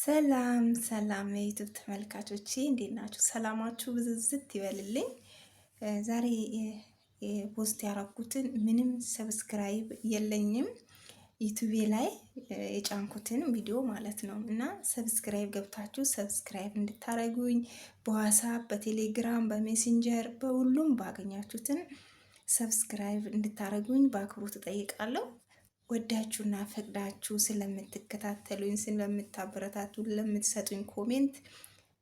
ሰላም ሰላም የዩቱብ ተመልካቾቼ እንዴት ናችሁ? ሰላማችሁ ብዝዝት ይበልልኝ። ዛሬ ፖስት ያረኩትን ምንም ሰብስክራይብ የለኝም ዩቱቤ ላይ የጫንኩትን ቪዲዮ ማለት ነው። እና ሰብስክራይብ ገብታችሁ ሰብስክራይብ እንድታረጉኝ በዋትስአፕ፣ በቴሌግራም፣ በሜሴንጀር በሁሉም ባገኛችሁትን ሰብስክራይብ እንድታረጉኝ በአክብሮት እጠይቃለሁ። ወዳችሁና ፈቅዳችሁ ስለምትከታተሉኝ ስለምታበረታቱ ለምትሰጡኝ ኮሜንት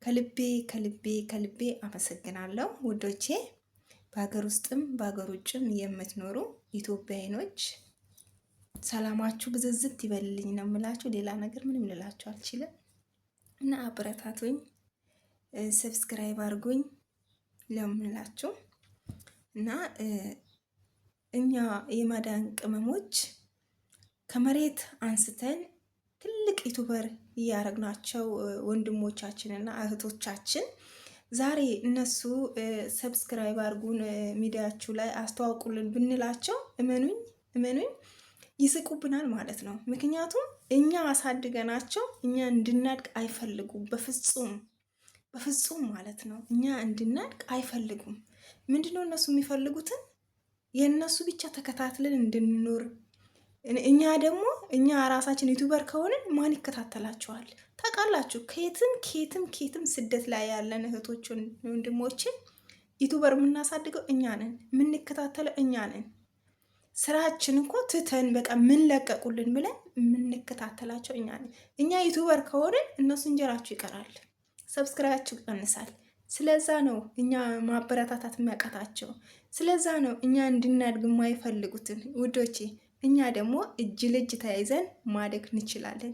ከልቤ ከልቤ ከልቤ አመሰግናለሁ ውዶቼ። በሀገር ውስጥም በሀገር ውጭም የምትኖሩ ኢትዮጵያውያኖች ሰላማችሁ ብዝዝት ይበልልኝ ነው የምላችሁ። ሌላ ነገር ምንም ልላችሁ አልችልም እና አበረታቱኝ፣ ሰብስክራይብ አድርጉኝ ለምላችሁ እና እኛ የማዳን ቅመሞች ከመሬት አንስተን ትልቅ ዩቱበር እያረግናቸው ወንድሞቻችንና እህቶቻችን ዛሬ እነሱ ሰብስክራይብ አድርጉን ሚዲያችሁ ላይ አስተዋውቁልን ብንላቸው እመኑኝ ይስቁብናል ማለት ነው። ምክንያቱም እኛ አሳድገናቸው እኛ እንድናድግ አይፈልጉም። በፍጹም ማለት ነው። እኛ እንድናድግ አይፈልጉም። ምንድነው እነሱ የሚፈልጉትን የእነሱ ብቻ ተከታትለን እንድንኖር። እኛ ደግሞ እኛ ራሳችን ዩቱበር ከሆንን ማን ይከታተላቸዋል? ታውቃላችሁ፣ ከየትም ስደት ላይ ያለን እህቶች ወንድሞችን ዩቱበር የምናሳድገው እኛ ነን፣ የምንከታተለው እኛ ነን። ስራችን እኮ ትተን በቃ ምን ለቀቁልን ብለን የምንከታተላቸው እኛ ነን። እኛ ዩቱበር ከሆንን እነሱ እንጀራችሁ ይቀራል፣ ሰብስክራይባችሁ ይቀንሳል። ስለዛ ነው እኛ ማበረታታት የሚያቀታቸው። ስለዛ ነው እኛ እንድናድግ የማይፈልጉትን ውዶቼ። እኛ ደግሞ እጅ ለእጅ ተያይዘን ማደግ እንችላለን።